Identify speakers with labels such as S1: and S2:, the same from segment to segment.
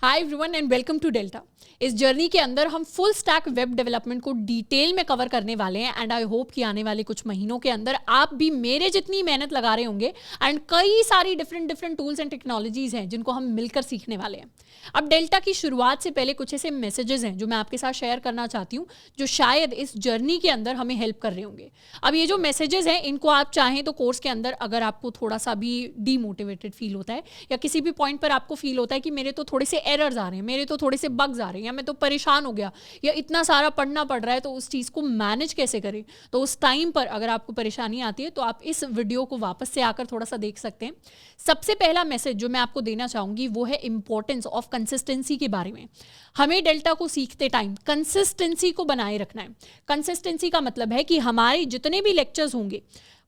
S1: Hi everyone and welcome to Delta. इस journey के अंदर हम फुल स्टैक वेब डेवलपमेंट को डिटेल में कवर करने वाले हैं एंड आई होप कि आने वाले कुछ महीनों के अंदर आप भी मेरे जितनी मेहनत लगा रहे होंगे एंड कई सारी डिफरेंट टूल्स एंड टेक्नोलॉजीज हैं जिनको हम मिलकर सीखने वाले हैं। अब डेल्टा की शुरुआत से पहले कुछ ऐसे मैसेजेस हैं जो मैं आपके साथ शेयर करना चाहती हूँ जो शायद इस जर्नी के अंदर हमें हेल्प कर रहे होंगे। अब ये जो मैसेजेस हैं इनको आप चाहें तो कोर्स के अंदर अगर आपको थोड़ा सा भी डीमोटिवेटेड फील होता है या किसी भी पॉइंट पर आपको फील होता है कि मेरे तो थोड़े से एरर्स आ रहे हैं, मेरे तो थोड़े से बग्स आ रहे हैं, या मैं तो परेशान हो गया या इतना सारा पढ़ना पड़ रहा है तो उस चीज़ को मैनेज कैसे करें, तो उस टाइम पर अगर आपको परेशानी आती है तो आप इस वीडियो को वापस से आकर थोड़ा सा देख सकते हैं। सबसे पहला मैसेज जो मैं आपको देना चाहूँगी वो है इंपॉर्टेंस ऑफ कंसिस्टेंसी के बारे में। हमें डेल्टा को सीखते टाइम कंसिस्टेंसी को बनाए रखना है। कंसिस्टेंसी का मतलब है कि हमारे जितने भी लेक्चर्स होंगे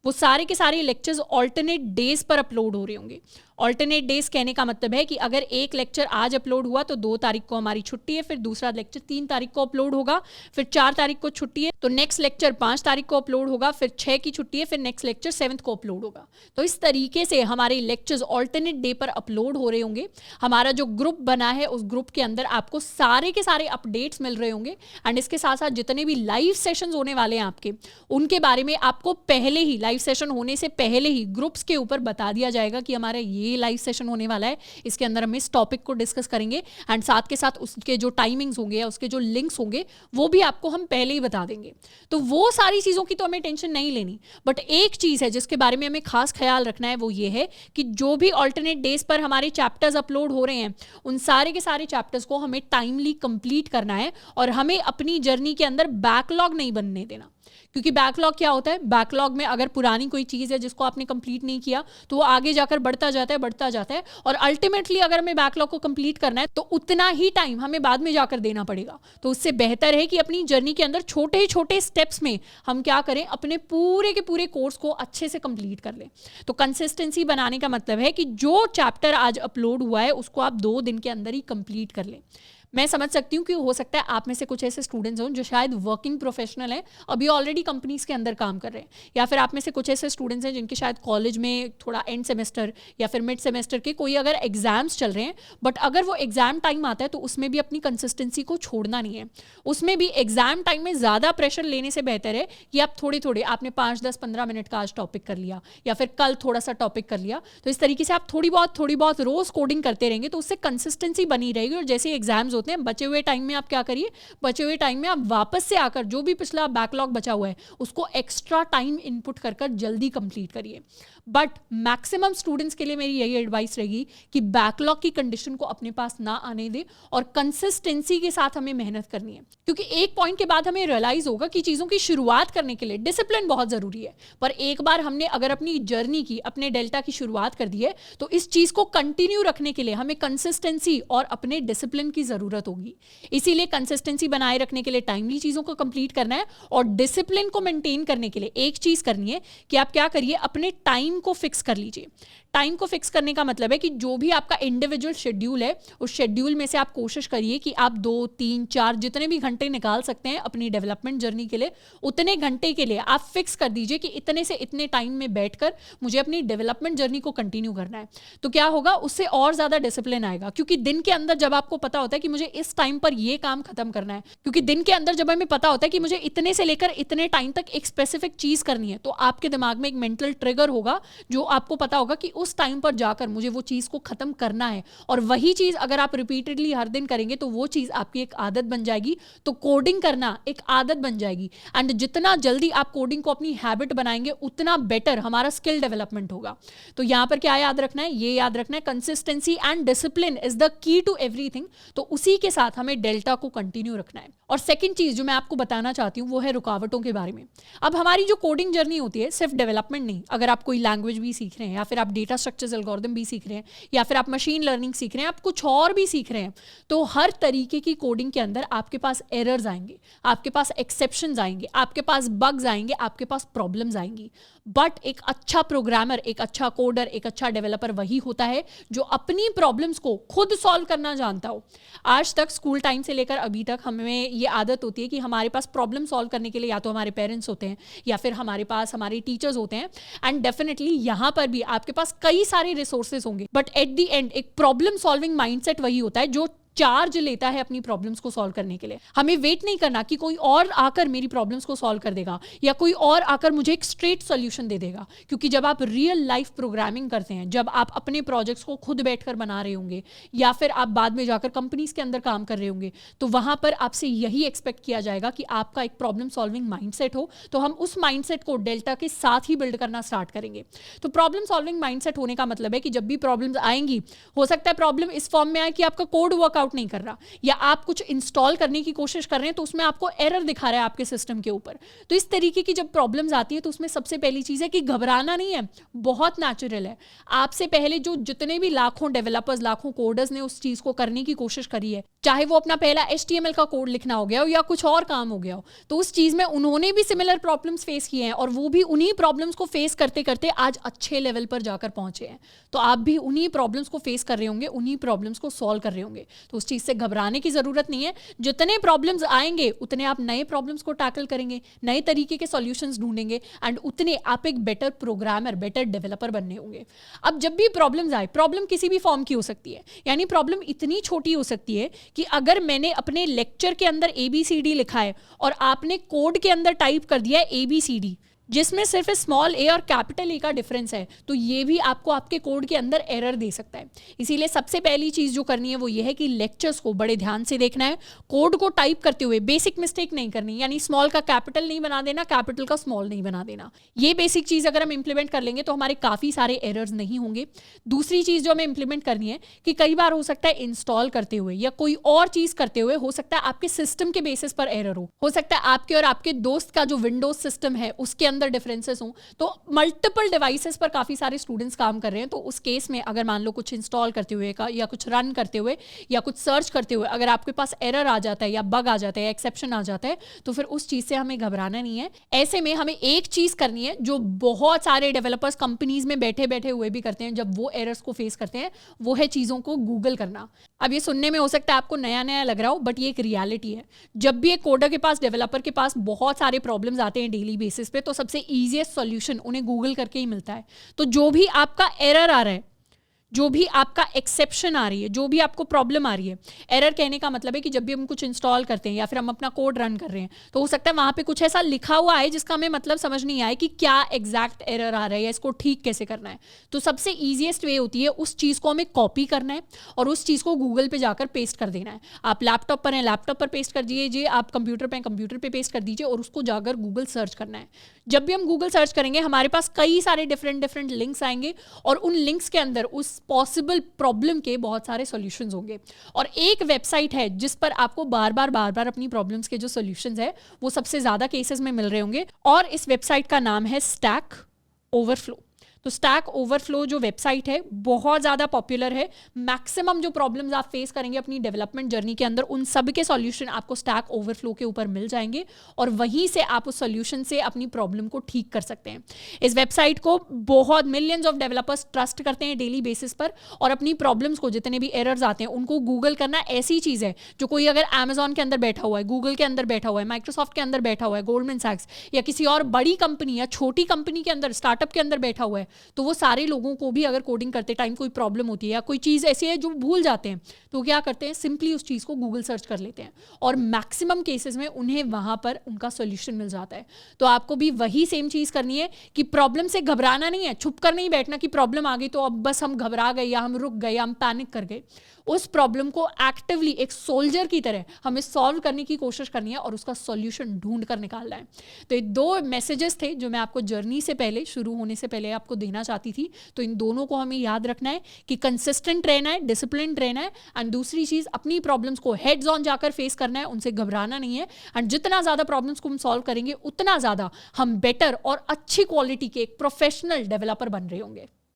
S1: वो सारे के सारे लेक्चर्स ऑल्टरनेट डेज पर अपलोड हो रहे होंगे। ऑल्टरनेट डेज कहने का मतलब है कि अगर एक लेक्चर आज अपलोड हुआ तो 2 तारीख को हमारी छुट्टी है, फिर दूसरा लेक्चर 3 तारीख को अपलोड होगा, फिर 4 तारीख को छुट्टी है तो नेक्स्ट लेक्चर 5 तारीख को अपलोड होगा, फिर 6 की छुट्टी है, फिर नेक्स्ट लेक्चर 7 को अपलोड होगा। तो इस तरीके से हमारे लेक्चर्स ऑल्टरनेट डे पर अपलोड हो रहे होंगे। हमारा जो ग्रुप बना है उस ग्रुप के अंदर आपको सारे के सारे अपडेट्स मिल रहे होंगे एंड इसके साथ साथ जितने भी लाइव सेशंस होने वाले हैं आपके उनके बारे में आपको पहले ही लाइव सेशन होने से पहले ही ग्रुप्स के ऊपर बता दिया जाएगा कि हमारा ये लाइव सेशन होने वाला है, इसके अंदर हम इस टॉपिक को डिस्कस करेंगे एंड साथ के साथ उसके जो टाइमिंग्स होंगे या उसके जो लिंक्स होंगे वो भी आपको हम पहले ही बता देंगे। तो वो सारी चीज़ों की तो हमें टेंशन नहीं लेनी, बट एक चीज़ है जिसके बारे में हमें खास ख्याल रखना है वो ये है कि जो भी ऑल्टरनेट डेज पर हमारे चैप्टर्स अपलोड हो रहे हैं उन सारे के सारे चैप्टर्स को हमें टाइमली कंप्लीट करना है और हमें अपनी जर्नी के अंदर बैकलॉग नहीं बनने देना। क्योंकि बैकलॉग क्या होता है, बैकलॉग में अगर पुरानी कोई चीज़ है जिसको आपने कंप्लीट नहीं किया तो वो आगे जाकर बढ़ता जाता है और अल्टीमेटली अगर हमें बैकलॉग को कंप्लीट करना है तो उतना ही टाइम हमें बाद में जाकर देना पड़ेगा। तो उससे बेहतर है कि अपनी जर्नी के अंदर छोटे छोटे स्टेप्स में हम क्या करें, अपने पूरे के पूरे कोर्स को अच्छे से कंप्लीट कर लें। तो कंसिस्टेंसी बनाने का मतलब है कि जो चैप्टर आज अपलोड हुआ है उसको आप 2 दिन के अंदर ही कंप्लीट कर लें। मैं समझ सकती हूँ कि हो सकता है आप में से कुछ ऐसे स्टूडेंट्स हों जो शायद वर्किंग प्रोफेशनल हैं, अभी ऑलरेडी कंपनीज के अंदर काम कर रहे हैं, या फिर आप में से कुछ ऐसे स्टूडेंट्स हैं जिनके शायद कॉलेज में थोड़ा एंड सेमेस्टर या फिर मिड सेमेस्टर के कोई अगर एग्जाम्स चल रहे हैं, बट अगर वो एग्जाम टाइम आता है तो उसमें भी अपनी कंसिस्टेंसी को छोड़ना नहीं है। उसमें भी एग्जाम टाइम में ज़्यादा प्रेशर लेने से बेहतर है कि आप थोड़े थोड़े, आपने 5, 10, 15 मिनट का आज टॉपिक कर लिया या फिर कल थोड़ा सा टॉपिक कर लिया, तो इस तरीके से आप थोड़ी बहुत रोज़ कोडिंग करते रहेंगे तो उससे कंसिस्टेंसी बनी रहेगी। और जैसे एग्जाम्स होते हैं बचे हुए टाइम में आप क्या करिए, बचे हुए टाइम में आप वापस से आकर जो भी पिछला बैकलॉग बचा हुआ है उसको एक्स्ट्रा टाइम इनपुट कर जल्दी कंप्लीट करिए। बट मैक्सिमम स्टूडेंट्स के लिए मेरी यही एडवाइस रहेगी कि बैकलॉग की कंडीशन को अपने पास ना आने दे और कंसिस्टेंसी के साथ हमें मेहनत करनी है। क्योंकि एक पॉइंट के बाद हमें रियलाइज होगा कि चीज़ों की शुरुआत करने के लिए डिसिप्लिन बहुत ज़रूरी है, पर एक बार हमने अगर अपनी जर्नी की, अपने डेल्टा की शुरुआत कर दी है तो इस चीज़ को कंटिन्यू रखने के लिए हमें कंसिस्टेंसी और अपने डिसिप्लिन की ज़रूरत होगी। इसीलिए कंसिस्टेंसी बनाए रखने के लिए टाइमली चीज़ों को कंप्लीट करना है और डिसिप्लिन को मेंटेन करने के लिए एक चीज़ करनी है कि आप क्या करिए, अपने टाइम को फिक्स कर लीजिए। टाइम को फिक्स करने का मतलब है कि जो भी आपका इंडिविजुअल शेड्यूल है उस शेड्यूल में से आप कोशिश करिए कि आप 2, 3, 4 जितने भी घंटे निकाल सकते हैं अपनी डेवलपमेंट जर्नी के लिए, उतने घंटे के लिए आप फिक्स कर दीजिए कि इतने से इतने टाइम में बैठकर मुझे अपनी डेवलपमेंट जर्नी को कंटिन्यू करना है। तो क्या होगा, उससे और ज़्यादा डिसिप्लिन आएगा। क्योंकि दिन के अंदर जब आपको पता होता है कि मुझे इस टाइम पर ये काम खत्म करना है, क्योंकि दिन के अंदर जब हमें पता होता है कि मुझे इतने से लेकर इतने टाइम तक एक स्पेसिफिक चीज़ करनी है, तो आपके दिमाग में एक मेंटल ट्रिगर होगा जो आपको पता होगा कि उस टाइम पर जाकर मुझे वो चीज़ को खत्म करना है। और वही चीज़ अगर आप रिपीटेडली हर दिन करेंगे तो वो चीज़ आपकी एक आदत बन जाएगी। तो कोडिंग करना एक आदत बन जाएगी एंड जितना जल्दी आप कोडिंग को अपनी हैबिट बनाएंगे उतना बेटर हमारा स्किल डेवलपमेंट होगा। तो यहाँ पर क्या याद रखना है, ये याद रखना है consistency and discipline is the key to everything. तो उसी के साथ हमें डेल्टा को कंटिन्यू रखना है। और सेकंड चीज़ जो मैं आपको बताना चाहती हूँ वो है रुकावटों के बारे में। अब हमारी जो कोडिंग जर्नी होती है सिर्फ डेवलपमेंट नहीं, अगर आप कोई लैंग्वेज भी सीख रहे हैं या फिर आप डेटा स्ट्रक्चर्स एल्गोरिथम भी सीख रहे हैं या फिर आप मशीन लर्निंग सीख रहे हैं, आप कुछ और भी सीख रहे हैं, तो हर तरीके की कोडिंग के अंदर आपके पास एरर्स आएंगे, आपके पास एक्सेप्शंस आएंगे, आपके पास बग्स आएंगे, आपके पास प्रॉब्लम्स आएंगी। बट एक अच्छा प्रोग्रामर, एक अच्छा कोडर, एक अच्छा डेवलपर वही होता है जो अपनी प्रॉब्लम्स को खुद सॉल्व करना जानता हो। आज तक स्कूल टाइम से लेकर अभी तक हमें ये आदत होती है कि हमारे पास प्रॉब्लम सॉल्व करने के लिए या तो हमारे पेरेंट्स होते हैं या फिर हमारे पास हमारे टीचर्स होते हैं, एंड डेफिनेटली यहाँ पर भी आपके पास कई सारे रिसोर्सेज होंगे, बट एट द एंड एक प्रॉब्लम सॉल्विंग माइंडसेट वही होता है जो चार्ज लेता है अपनी प्रॉब्लम्स को सॉल्व करने के लिए। हमें वेट नहीं करना कि कोई और आकर मेरी प्रॉब्लम्स को सॉल्व कर देगा या कोई और आकर मुझे एक स्ट्रेट सॉल्यूशन दे देगा, क्योंकि जब आप रियल लाइफ प्रोग्रामिंग करते हैं, जब आप अपने प्रोजेक्ट्स को खुद बैठकर बना रहे होंगे या फिर आप बाद में जाकर कंपनीज के अंदर काम कर रहे होंगे, तो वहां पर आपसे यही एक्सपेक्ट किया जाएगा कि आपका एक प्रॉब्लम सॉल्विंग माइंडसेट हो। तो हम उस माइंडसेट को डेल्टा के साथ ही बिल्ड करना स्टार्ट करेंगे। तो प्रॉब्लम सॉल्विंग माइंडसेट होने का मतलब है कि जब भी प्रॉब्लम्स आएंगी, हो सकता है प्रॉब्लम इस फॉर्म में आए कि आपका कोड वर्कआउट नहीं कर रहा या आप कुछ इंस्टॉल करने की कोशिश कर रहे हैं तो उसमें आपको एरर दिखा रहा है आपके सिस्टम के ऊपर। तो इस तरीके की जब प्रॉब्लम्स आती है तो उसमें सबसे पहली चीज है कि घबराना नहीं है, बहुत नेचुरल है। आपसे पहले जो जितने भी लाखों डेवलपर्स, लाखों कोडर्स ने उस चीज को करने की कोशिश करी है, चाहे वो अपना पहला HTML का कोड लिखना हो गया हो या कुछ और काम हो गया हो, तो उस चीज में उन्होंने भी सिमिलर प्रॉब्लम्स फेस किए हैं और वो भी उन्हीं प्रॉब्लम्स को फेस करते करते आज अच्छे लेवल पर जाकर पहुंचे हैं। तो आप भी उन्हीं प्रॉब्लम्स को फेस कर रहे होंगे, उन्हीं प्रॉब्लम्स को सॉल्व कर रहे होंगे। तो उस चीज से घबराने की जरूरत नहीं है। जितने प्रॉब्लम्स आएंगे उतने आप नए प्रॉब्लम्स को टैकल करेंगे, नए तरीके के सॉल्यूशंस ढूंढेंगे एंड उतने आप एक बेटर प्रोग्रामर, बेटर डेवलपर बनने होंगे। अब जब भी प्रॉब्लम्स आए, प्रॉब्लम किसी भी फॉर्म की हो सकती है, यानी प्रॉब्लम इतनी छोटी हो सकती है कि अगर मैंने अपने लेक्चर के अंदर ABCD लिखा है और आपने कोड के अंदर टाइप कर दिया है ABCD, जिसमें सिर्फ स्मॉल a और कैपिटल A का डिफरेंस है, तो ये भी आपको आपके कोड के अंदर एरर दे सकता है। इसीलिए सबसे पहली चीज जो करनी है वो ये है कि लेक्चर्स को बड़े ध्यान से देखना है, कोड को टाइप करते हुए बेसिक मिस्टेक नहीं करनी, यानी स्मॉल का कैपिटल नहीं बना देना, कैपिटल का स्मॉल नहीं बना देना। ये बेसिक चीज अगर हम इंप्लीमेंट कर लेंगे तो हमारे काफी सारे एरर्स नहीं होंगे। दूसरी चीज जो हमें इंप्लीमेंट करनी है कि कई बार हो सकता है इंस्टॉल करते हुए या कोई और चीज करते हुए हो सकता है आपके सिस्टम के बेसिस पर एरर हो सकता है आपके और आपके दोस्त का जो विंडोज सिस्टम है उसके अंदर डिफरेंसेस हो। तो मल्टीपल डिवाइसेस पर काफी सारे स्टूडेंट्स काम कर रहे हैं, तो उस केस में अगर मान लो कुछ इंस्टॉल करते हुए का या कुछ रन करते हुए या कुछ सर्च करते हुए अगर आपके पास एरर आ जाता है या बग आ जाता है या एक्सेप्शन आ जाता है, तो फिर उस चीज से हमें घबराना नहीं है। ऐसे में हमें एक चीज करनी है जो बहुत सारे डेवलपर्स कंपनीज में बैठे बैठे हुए भी करते हैं जब वो एरर्स को फेस करते हैं, वो है चीजों को गूगल करना। अब ये सुनने में हो सकता है आपको नया नया लग रहा हो, बट ये एक रियलिटी है। जब भी एक कोडर के पास, डेवलपर के पास बहुत सारे प्रॉब्लम्स आते हैं डेली बेसिस पे, तो सबसे ईजीएस्ट सॉल्यूशन उन्हें गूगल करके ही मिलता है। तो जो भी आपका एरर आ रहा है, जो भी आपका एक्सेप्शन आ रही है, जो भी आपको प्रॉब्लम आ रही है, एरर कहने का मतलब है कि जब भी हम कुछ इंस्टॉल करते हैं या फिर हम अपना कोड रन कर रहे हैं तो हो सकता है वहां पे कुछ ऐसा लिखा हुआ है जिसका हमें मतलब समझ नहीं आया कि क्या एग्जैक्ट एरर आ रहा है या इसको ठीक कैसे करना है। तो सबसे ईजिएस्ट वे होती है उस चीज़ को हमें कॉपी करना है और उस चीज़ को गूगल पे जाकर पेस्ट कर देना है। आप लैपटॉप पर हैं, लैपटॉप पर पेस्ट कर दीजिए, आप कंप्यूटर पर हैं, कंप्यूटर पर पेस्ट कर दीजिए और उसको जाकर गूगल सर्च करना है। जब भी हम गूगल सर्च करेंगे हमारे पास कई सारे डिफरेंट लिंक्स आएंगे और उन लिंक्स के अंदर उस पॉसिबल प्रॉब्लम के बहुत सारे सॉल्यूशंस होंगे। और एक वेबसाइट है जिस पर आपको बार बार अपनी प्रॉब्लम्स के जो सॉल्यूशंस है वो सबसे ज्यादा केसेस में मिल रहे होंगे, और इस वेबसाइट का नाम है स्टैक ओवरफ्लो। तो स्टैक ओवरफ्लो जो वेबसाइट है बहुत ज़्यादा पॉपुलर है। मैक्सिमम जो प्रॉब्लम्स आप फेस करेंगे अपनी डेवलपमेंट जर्नी के अंदर, उन सब के सॉल्यूशन आपको स्टैक ओवरफ्लो के ऊपर मिल जाएंगे और वहीं से आप उस सॉल्यूशन से अपनी प्रॉब्लम को ठीक कर सकते हैं। इस वेबसाइट को बहुत मिलियंस ऑफ डेवलपर्स ट्रस्ट करते हैं डेली बेसिस पर, और अपनी प्रॉब्लम्स को, जितने भी एरर्स आते हैं उनको गूगल करना ऐसी चीज़ है जो कोई अगर अमेजॉन के अंदर बैठा हुआ है, गूगल के अंदर बैठा हुआ है, माइक्रोसॉफ्ट के अंदर बैठा हुआ है, गोल्डमैन सैक्स या किसी और बड़ी कंपनी या छोटी कंपनी के अंदर, स्टार्टअप के अंदर बैठा हुआ है, तो वो सारे लोगों को भी अगर कोडिंग करते टाइम कोई प्रॉब्लम होती है या कोई चीज़ ऐसी है जो भूल जाते हैं, तो क्या करते हैं, सिंपली उस चीज़ को गूगल सर्च कर लेते हैं और मैक्सिमम केसेस में उन्हें वहाँ पर उनका सोल्यूशन मिल जाता है। तो आपको भी वही सेम चीज़ करनी है कि प्रॉब्लम से घबराना नहीं है, छुप कर नहीं बैठना कि प्रॉब्लम आ गई तो अब बस हम घबरा गए या हम रुक गए या हम पैनिक कर गए। उस प्रॉब्लम को एक्टिवली एक सोल्जर की तरह हमें सॉल्व करने की कोशिश करनी है और उसका सॉल्यूशन ढूंढ कर निकालना है। तो ये दो मैसेजेस थे जो मैं आपको जर्नी से पहले, शुरू होने से पहले आपको देना चाहती थी। तो इन दोनों को हमें याद रखना है कि कंसिस्टेंट रहना है, डिसिप्लिन रहना है, एंड दूसरी चीज अपनी प्रॉब्लम्स को हेड्स ऑन जाकर फेस करना है, उनसे घबराना नहीं है। एंड जितना ज्यादा प्रॉब्लम्स को हम सॉल्व करेंगे उतना ज्यादा हम बेटर और अच्छी क्वालिटी के एक प्रोफेशनल डेवलपर बन रहे होंगे।